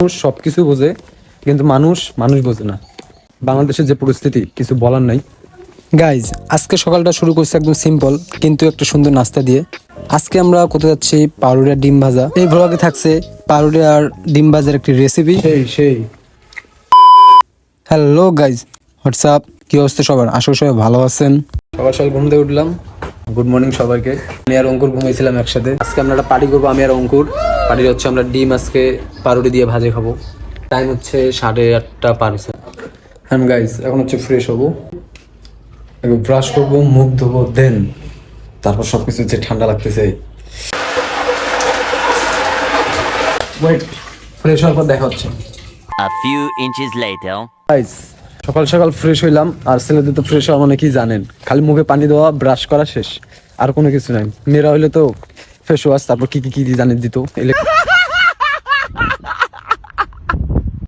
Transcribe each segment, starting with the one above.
মানুষ সবকিছু বোঝে, কিন্তু মানুষ বোঝে না। বাংলাদেশের যে পরিস্থিতি, কিছু বলার নাই। গাইজ, আজকে সকালটা শুরু করছে একদম সিম্পল কিন্তু একটা সুন্দর নাস্তা দিয়ে। আজকে আমরা কোথায় যাচ্ছি? পাউরুটি আর ডিম ভাজা। এই ভ্লগে থাকছে পাউরুটি আর ডিম ভাজার একটি রেসিপি। সেই হ্যালো গাইজ, হোয়াটসঅ্যাপ, কি অবস্থা সবার? আশা করি সবাই ভালো আছেন। সকাল সকাল ঘুম থেকে উঠলাম। গুড মর্নিং সবাইকে। আমি আর অঙ্কুর ঘুমিয়েছিলাম একসাথে। আজকে আমরা একটা পার্টি করবো, আমি আর অঙ্কুর। পার্টি হচ্ছে আমরা ডিম আজকে পাউরুটি দিয়ে ভাজে খাবো। টাইম হচ্ছে 8:30 পার হয়েছে। হ্যাঁ গাইজ, এখন হচ্ছে ফ্রেশ হবো, একটু ব্রাশ করবো, মুখ ধোবো, দেন তারপর সবকিছু হচ্ছে ঠান্ডা লাগতেছে। ওয়েট, ফ্রেশ হওয়ার পর দেখা হচ্ছে। A few inches later. Guys, সকাল সকাল ফ্রেশ হইলাম। আর ছেলেদের তো ফ্রেশ হওয়া মানে কি জানেন, খালি মুখে পানি দেওয়া, ব্রাশ করা, শেষ। আর কোনো কিছু নাই। মেয়েরা হইলে তো ফেস ওয়াশ, তারপর কি কি কি জানি দিত,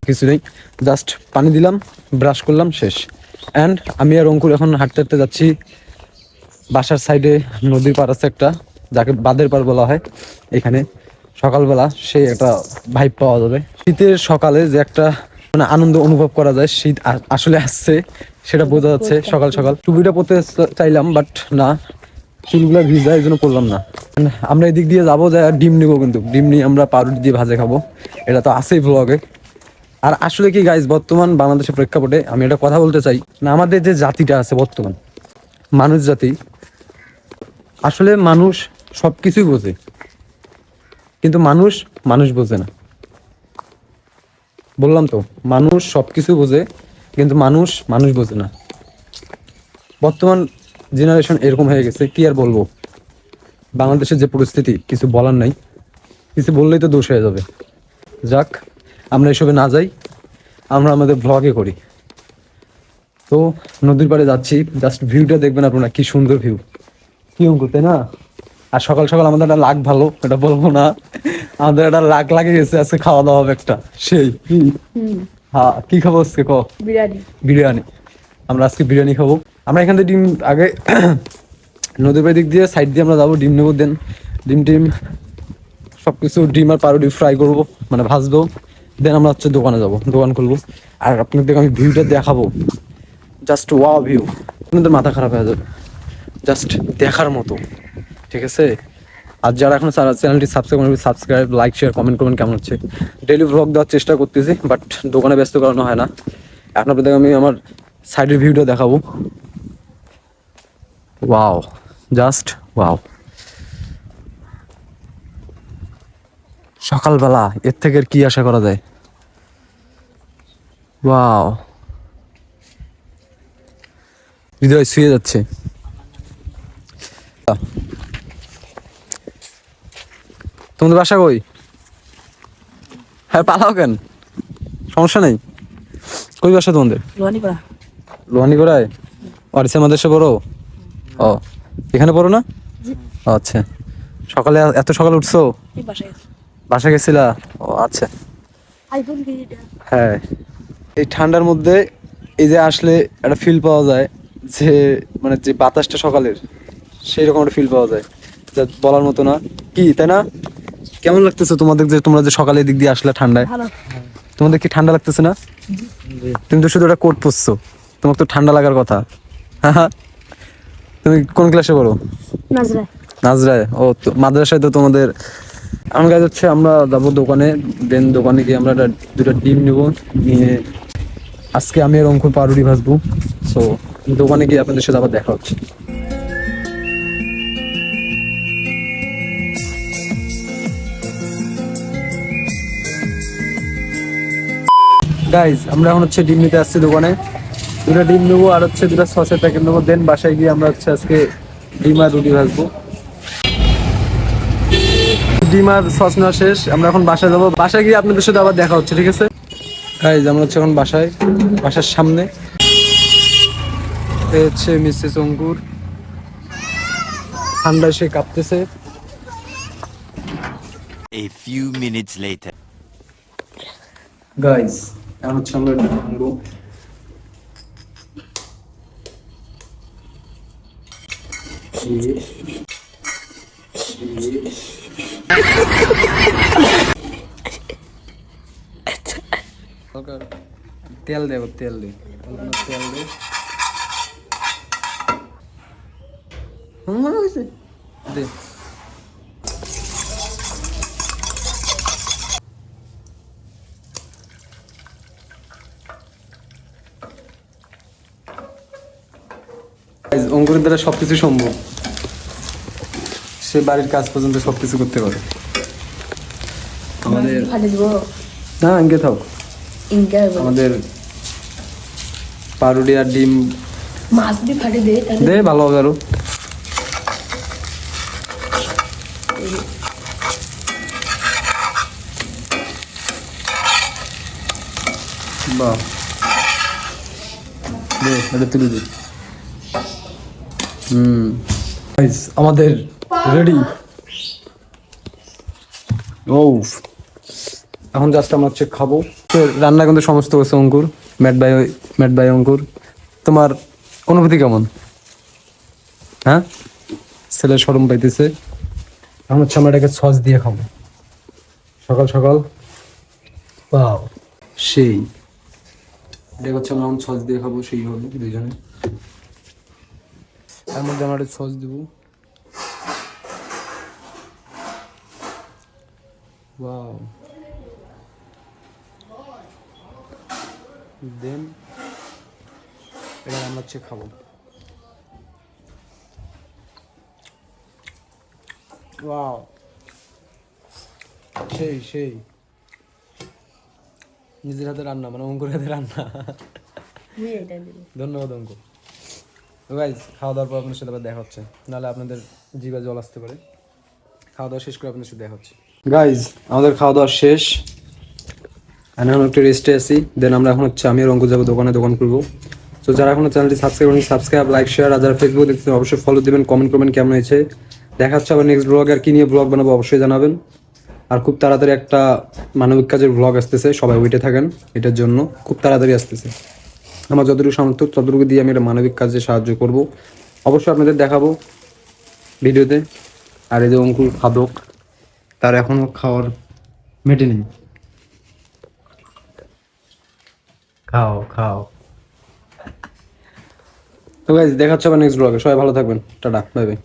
কিছু নেই। জাস্ট পানি দিলাম, ব্রাশ করলাম, শেষ। অ্যান্ড আমি আর অঙ্কুর এখন হাঁটতে হাঁটতে যাচ্ছি। বাসার সাইডে নদীর পার আছে একটা, যাকে বাঁধের পার বলা হয়। এখানে সকালবেলা সেই একটা ভাইব পাওয়া যাবে। শীতের সকালে যে একটা মানে আনন্দ অনুভব করা যায়, শীত আসলে আসছে সেটা বোঝা যাচ্ছে। সকাল সকাল টুপিটা পরতে চাইলাম, বাট না, চুলগুলো ভিজা, এই জন্য করলাম না। আমরা এদিক দিয়ে যাবো, যাই ডিম নিবো, কিন্তু ডিম নিয়ে আমরা পাউরুটি দিয়ে ভাজে খাবো। এটা তো আছেই ব্লগে। আর আসলে কি গাইজ, বর্তমান বাংলাদেশের প্রেক্ষাপটে আমি একটা কথা বলতে চাই না, আমাদের যে জাতিটা আছে বর্তমান, মানুষ জাতি, আসলে মানুষ সব কিছুই বোঝে, কিন্তু মানুষ বোঝে না। বললাম তো, মানুষ সব কিছু বোঝে, কিন্তু মানুষ বোঝে না। বর্তমান জেনারেশন এরকম হয়ে গেছে, কি আর বলবো। বাংলাদেশের যে পরিস্থিতি, কিছু বলার নাই। কিছু বললেই তো দোষ হয়ে যাবে। যাক, আমরা এসবে না যাই, আমরা আমাদের ভ্লগে করি। তো নদীর পাড়ে যাচ্ছি, জাস্ট ভিউটা দেখবেন আপনারা, কি সুন্দর ভিউ, কি অঙ্কুর, তাই না? আর সকাল সকাল আমাদের একটা লাক ভালো, এটা বলবো না, আমাদের একটা লাক লাগে গেছে। আজকে খাওয়া দাওয়া হবে একটা সেই। হ্যাঁ, কি খাবো আজকে? বিরিয়ানি। আমরা আজকে বিরিয়ানি খাবো। আমরা এখান থেকে ডিম আগে নদীর পাড়ের দিক দিয়ে সাইড দিয়ে আমরা যাবো, ডিম নেবো, দেন ডিম সবকিছু, ডিম আর পাউরুটি ফ্রাই করবো, মানে ভাজবো। দেন আমরা হচ্ছে দোকানে যাবো, দোকান খুলবো। আর আপনাদের আমি ভিউটা দেখাবো, জাস্ট ওয়াও ভিউ, আপনাদের মাথা খারাপ হয়ে যাবে, জাস্ট দেখার মতো, ঠিক আছে? আর যারা এখন চ্যানেলটি সাবস্ক্রাইব, লাইক, শেয়ার, কমেন্ট করবেন। কেমন হচ্ছে? ডেইলি ভ্লগ দেওয়ার চেষ্টা করতেছি, বাট দোকানে ব্যস্ত করানো হয় না। এখন আপনাদের আমি আমার সাইডের ভিউটা দেখাবো। Wow, just wow. সকালবেলা এর থেকে আর কি আশা করা যায়? ওয়াও, হৃদয় ছুঁয়ে যাচ্ছে। তোমাদের বাসা কই? হ্যাঁ, পালাও কেন? সমস্যা নেই। কই বাসা তোমাদের? লোহানীপাড়ায়। আরিসা মাদ্রাসা পড়ো? ও, এখানে পড়ো না? ও আচ্ছা। সকালে এত সকালে উঠছো? বাসা গেছিলা? ও আচ্ছা। হ্যাঁ, এই ঠান্ডার মধ্যে এই যে আসলে একটা ফিল পাওয়া যায়, যে মানে যে বাতাসটা সকালের, সেই রকম একটা ফিল পাওয়া যায়, যা বলার মতো না। কি, তাই না? কেমন লাগতেছে তোমাদের, যে তোমরা যে সকালে দিক দিয়ে আসলে ঠান্ডায়? তোমাদের কি ঠান্ডা লাগতেছে না? তুমি তো শুধু একটা কোট পরছো, তোমার তো ঠান্ডা লাগার কথা। তুমি কোন ক্লাসে পড়ো? নাজরায়। ও, তো মাদ্রাসায় তো তোমাদের। আমার কাজ হচ্ছে আমরা যাবো দোকানে, দেন দোকানে গিয়ে আমরা দুটো ডিম নেবো, নিয়ে আজকে আমি আর অঙ্কুর পাউরুটি ভাজবো। সো দোকানে গিয়ে আপনাদের সাথে আবার দেখা হচ্ছে। গাইজ, আমরা এখন হচ্ছে ডিম নিতে আসছি দোকানে। দুটো ডিম নেবো, আর হচ্ছে দুটো সসের প্যাকেট নেবো। দেন বাসায় গিয়ে আমরা হচ্ছে আজকে ডিম আর রুটি ভাজবো। ডিম আর সস নেওয়া শেষ, আমরা এখন বাসায় যাবো। বাসায় গিয়ে আপনাদের সাথে আবার দেখা হচ্ছে, ঠিক আছে? গাইজ, আমরা হচ্ছে এখন বাসার সামনে। এ হচ্ছে মিসেস অঙ্কুর, ঠান্ডায় সে কাঁপতেছে। A few minutes later. Guys, এখন হচ্ছে আমরা ভাঙবো। হালকা তেল দেব, তেল দে, অল্প তেল দে। মনে হয়েছে দে। অঙ্কুরের দ্বারা সবকিছু সম্ভব, সে বাড়ির কাজ পর্যন্ত সবকিছু করতে পারে। আমাদের ফাটে দিব না আঙ্কে থাক, ইনকা আমাদের পাউরুটি আর ডিম মাছ দিয়ে ফাটে দে তাহলে দে, ভালো হবে আরো। বাহ, দে এটা তুলে দে। গাইস আমাদের রেডি। ও এখন জাস্ট আমরা হচ্ছে খাবো। তো রান্না কিন্তু সমস্ত হচ্ছে অঙ্কুর, ম্যাট বাই অঙ্কুর। তোমার অনুভূতি কেমন? হ্যাঁ, ছেলে শরম পাইতেছে। এখন হচ্ছে আমরা এটাকে সস দিয়ে খাবো সকাল সকাল। ওয়াও, সেই এটা হচ্ছে আমরা সস দিয়ে খাবো, সেই হবে দুইজনে। তার মধ্যে আমরা সস দেবো। ওয়াও, দেন এটা আমরা হচ্ছে খাবো। ওয়াও, সেই সেই নিজের হাতে রান্না, মানে অঙ্কুর হাতে রান্না। নিয়ে এটা দিব ধন্যবাদ অঙ্কুর। তো গাইজ, খাওয়া দাওয়ার পর আপনার সাথে আবার দেখা হচ্ছে, নাহলে আপনাদের জিভে জল আসতে পারে। খাওয়া দাওয়া শেষ করে আপনাদের সাথে দেখা হচ্ছে। গাইজ আমাদের খাওয়া দাওয়া শেষ, আর এখন একটু রেস্টে আছি। দেন আমরা এখন হচ্ছে আমি আর অঙ্কুর যাবো দোকান করবো। তো যারা এখনো চ্যানেলটি সাবস্ক্রাইব করেন, সাবস্ক্রাইব, লাইক, শেয়ার। আর যারা ফেসবুক দেখছেন অবশ্যই ফলো দিবেন, কমেন্ট করবেন কেমন হয়েছে। দেখা হচ্ছে আবার নেক্সট ব্লগ। আর কি নিয়ে ব্লগ বানাবো অবশ্যই জানাবেন। আর খুব তাড়াতাড়ি একটা মানবিক কাজের ব্লগ আসতেছে, সবাই ওইটে থাকেন। এটার জন্য খুব তাড়াতাড়ি আসতেছে। আমার যতটুকু সামর্থ্য ততটুকু দিয়ে আমি একটা মানবিক কাজে সাহায্য করব, অবশ্যই আপনাদের দেখাবো ভিডিওতে। আর এই যে অঙ্কুর খাদক, তার এখনো খাওয়ার মেটেনি। খাও খাও। তো গাইজ দেখা হচ্ছে আবার নেক্সট ব্লগে। সবাই ভালো থাকবেন, টাটা, বাই বাই।